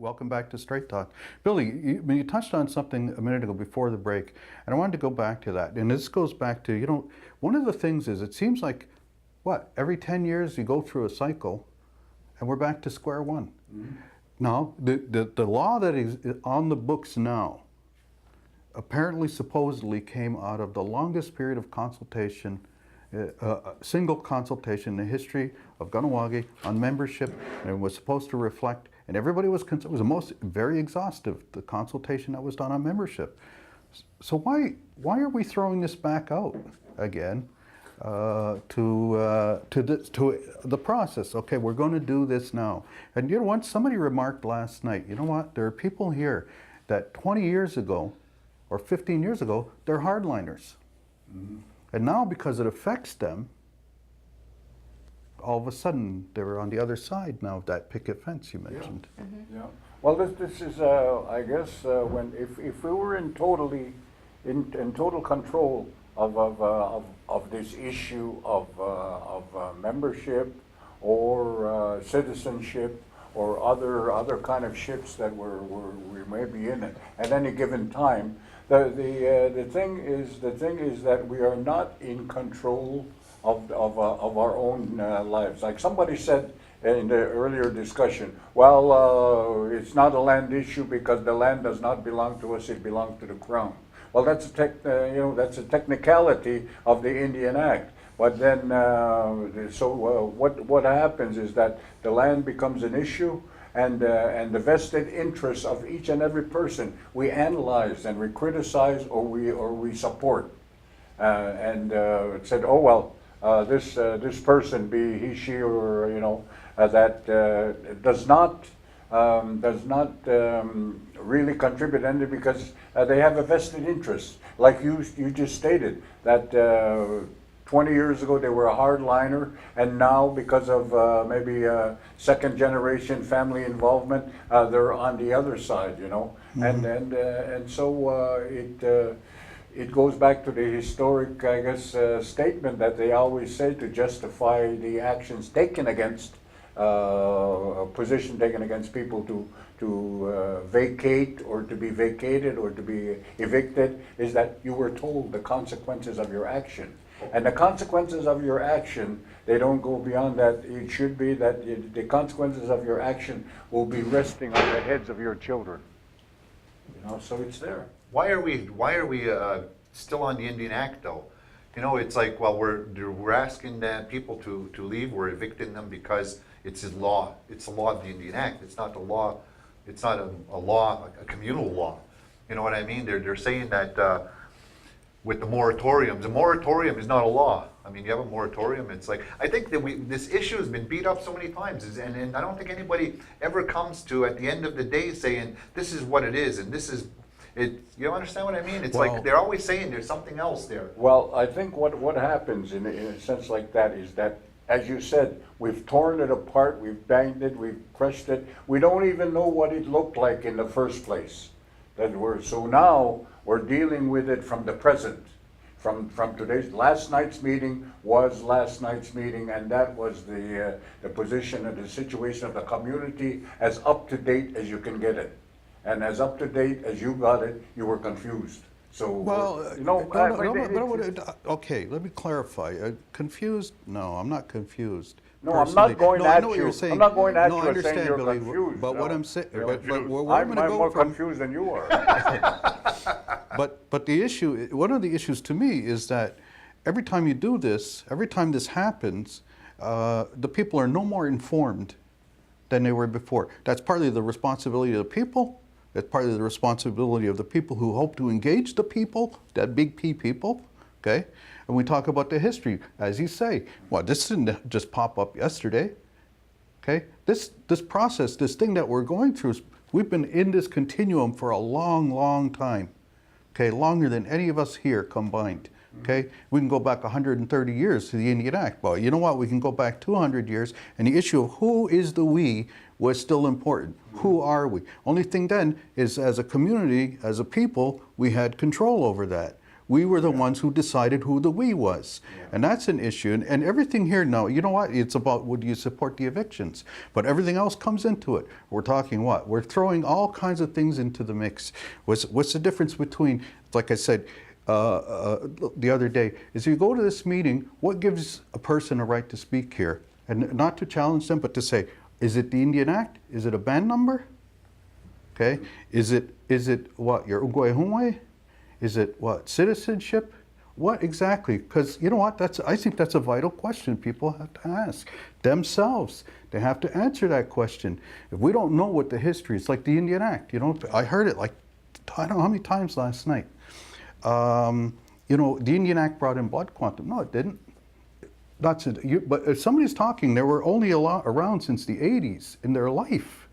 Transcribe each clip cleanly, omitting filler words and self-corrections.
Welcome back to Straight Talk. Billy, you touched on something a minute ago before the break, and I wanted to go back to that. And this goes back to, one of the things is it seems like, every 10 years you go through a cycle, and we're back to square one. Mm-hmm. Now, the law that is on the books now apparently supposedly came out of the longest period of consultation, single consultation in the history of Kahnawake on membership, and it was supposed to reflect, and everybody was, it was very exhaustive, the consultation that was done on membership. So why are we throwing this back out again to the process? Okay, we're going to do this now. And you know what? Somebody remarked last night, you know what? There are people here that 20 years ago or 15 years ago, they're hardliners. Mm-hmm. And now because it affects them, all of a sudden they're on the other side now of that picket fence you mentioned. Yeah. Mm-hmm. Yeah. Well, this is, I guess, when if we were in total control of this issue of membership or citizenship or other kind of ships that we may be in at any given time. The thing is that we are not in control of our own lives. Like somebody said in the earlier discussion, well, it's not a land issue because the land does not belong to us; it belongs to the Crown. Well, that's that's a technicality of the Indian Act. But then, what happens is that the land becomes an issue. And the vested interests of each and every person we analyze and we criticize or we support, and it said, oh well, this person, be he, she, or that does not really contribute anything because they have a vested interest, like you just stated that. 20 years ago they were a hardliner, and now because of maybe second generation family involvement, they're on the other side, Mm-hmm. And so it goes back to the historic, I guess, statement that they always say to justify the actions taken against a position taken against people to vacate or to be vacated or to be evicted, is that you were told the consequences of your action. And the consequences of your action, they don't go beyond that. It should be that the consequences of your action will be resting on the heads of your children. So it's there. Why are we still on the Indian Act though? It's like, well, we're asking people to leave. We're evicting them because it's a law. It's a law of the Indian Act. It's not the law. It's not a law, a communal law. You know what I mean? They're saying that. With the moratoriums. A moratorium is not a law. I mean, you have a moratorium, it's like, I think that this issue has been beat up so many times, and I don't think anybody ever comes to, at the end of the day, saying, this is what it is, and this is, it. You understand what I mean? It's like, they're always saying there's something else there. Well, I think what happens in a sense like that is that, as you said, we've torn it apart, we've banged it, we've crushed it. We don't even know what it looked like in the first place. So now we're dealing with it from the present. From last night's meeting was last night's meeting, and that was the position and the situation of the community as up to date as you can get it. And as up to date as you got it, you were confused. So, okay, let me clarify. Confused? No, I'm not confused. No, personally. I'm not going at you. I'm not going at you saying you're Billy, confused. But what I'm saying, I'm more confused than you are. But the issue, one of the issues to me is that every time you do this, every time this happens, the people are no more informed than they were before. That's partly the responsibility of the people. That's partly the responsibility of the people who hope to engage the people, that big P people, okay? And we talk about the history, as you say, well, this didn't just pop up yesterday, okay? This process, this thing that we're going through, we've been in this continuum for a long, long time, okay? Longer than any of us here combined, okay? We can go back 130 years to the Indian Act. Well, you know what? We can go back 200 years, and the issue of who is the we was still important. Who are we? Only thing then is, as a community, as a people, we had control over that. We were the ones who decided who the we was. And that's an issue. And everything here now, you know what? It's about, would you support the evictions? But everything else comes into it. We're talking what? We're throwing all kinds of things into the mix. What's the difference between, like I said the other day, is you go to this meeting, what gives a person a right to speak here? And not to challenge them, but to say, is it the Indian Act? Is it a band number? Okay. Is it what, your Ungwe? Is it what, citizenship? What exactly? Because you know what, I think that's a vital question people have to ask themselves. They have to answer that question. If we don't know what the history is, like the Indian Act, you know, I heard it like, I don't know how many times last night. You know, the Indian Act brought in blood quantum. No, it didn't. But if somebody's talking, they were only around since the 80s in their life.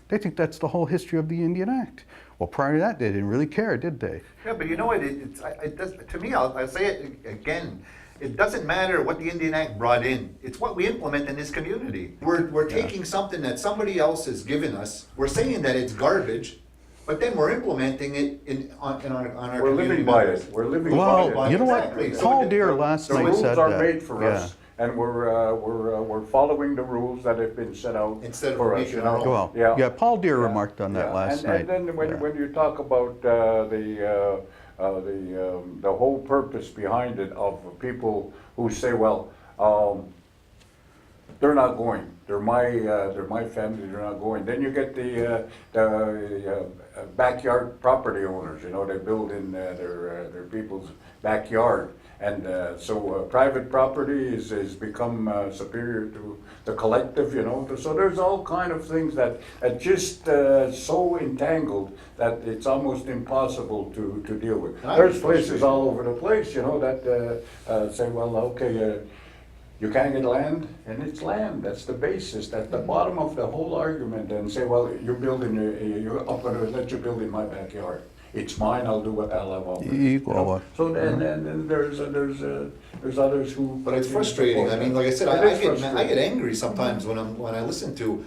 They think that's the whole history of the Indian Act. Well, prior to that, they didn't really care, did they? Yeah, but you know what? It does, to me, I'll say it again. It doesn't matter what the Indian Act brought in. It's what we implement in this community. We're taking something that somebody else has given us. We're saying that it's garbage, but then we're implementing it on our We're community living by members. it, we're living Well, by it. you know Exactly. what? So Paul the- Deere last The night rules said are that. made for us, and we're following the rules that have been set out Instead of for us, making you our know? own. Well, yeah, Paul Deere Yeah. remarked on that Yeah. last And night. then Yeah. when you talk about the whole purpose behind it of people who say, well, they're not going. They're my family. They're not going. Then you get the backyard property owners. You know, they build in their people's backyard, and so private property is become superior to the collective. You know, so there's all kind of things that are just so entangled that it's almost impossible to deal with. I There's get places frustrated. all over the place. You know that say, well, okay. You can't get land, and it's land. That's the basis. That's the bottom of the whole argument. And say, well, you're building, I'm going to let you build in my backyard. It's mine. I'll do what I love. Equal. So then there's others who. But it's frustrating. I mean, like I said, It is I get frustrating. angry sometimes when I listen to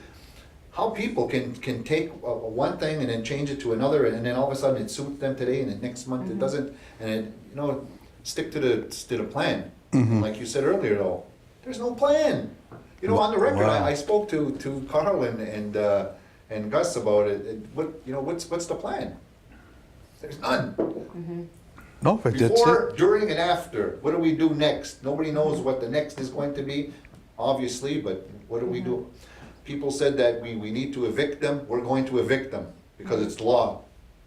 how people can take one thing and then change it to another, and then all of a sudden it suits them today, and then next month it doesn't, and it, you know, stick to the plan. And like you said earlier, though, there's no plan. You know, on the record, Wow. I spoke to Carl and Gus about it. What's the plan? There's none. No, but that's Before, it. during, and after. What do we do next? Nobody knows what the next is going to be, obviously, but what do we do? People said that we need to evict them. We're going to evict them because it's law.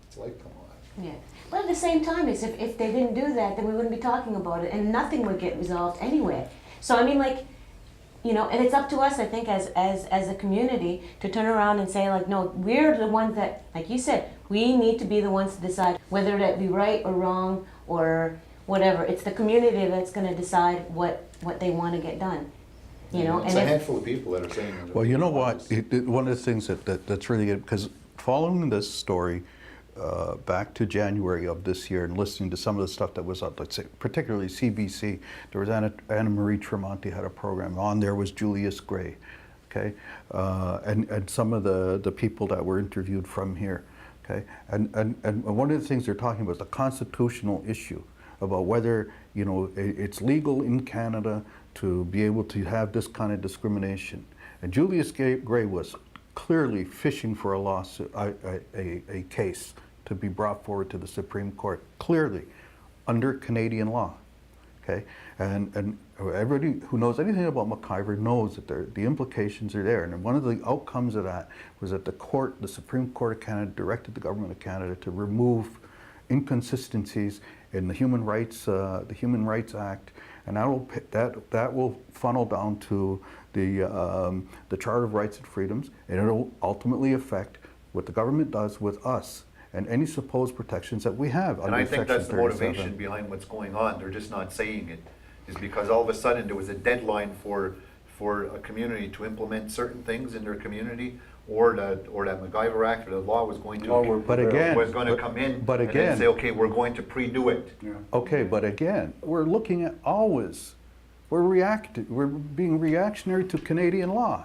It's like, come on. Yeah. But at the same time, is if they didn't do that, then we wouldn't be talking about it, and nothing would get resolved anyway. So I mean, like, you know, and it's up to us, I think, as a community, to turn around and say, like, no, we're the ones that, like you said, we need to be the ones to decide whether that be right or wrong or whatever. It's the community that's going to decide what they want to get done. You know, It's and a if, handful of people that are saying that. Well, you know what? One of the things that's really good, because following this story back to January of this year and listening to some of the stuff that was up, let's say, particularly CBC, there was Anna Marie Tremonti had a program. On there was Julius Gray, okay? And some of the people that were interviewed from here, okay? And one of the things they're talking about is the constitutional issue about whether, you know, it's legal in Canada to be able to have this kind of discrimination. And Julius Gray was clearly fishing for a lawsuit, a case to be brought forward to the Supreme Court, clearly under Canadian law. Okay, and everybody who knows anything about McIver knows that the implications are there. And one of the outcomes of that was that the Supreme Court of Canada directed the government of Canada to remove inconsistencies in the Human Rights Act, and that will funnel down to the Charter of Rights and Freedoms, and it'll ultimately affect what the government does with us and any supposed protections that we have And under I think Section that's the 37. motivation behind what's going on. They're just not saying it. Is because all of a sudden there was a deadline for a community to implement certain things in their community, or that MacGyver Act or the law was going Law will to But again, was going to come in but and again- then say, okay, we're going to pre-do it. Yeah. Okay, but again, we're looking at we're being reactionary to Canadian law.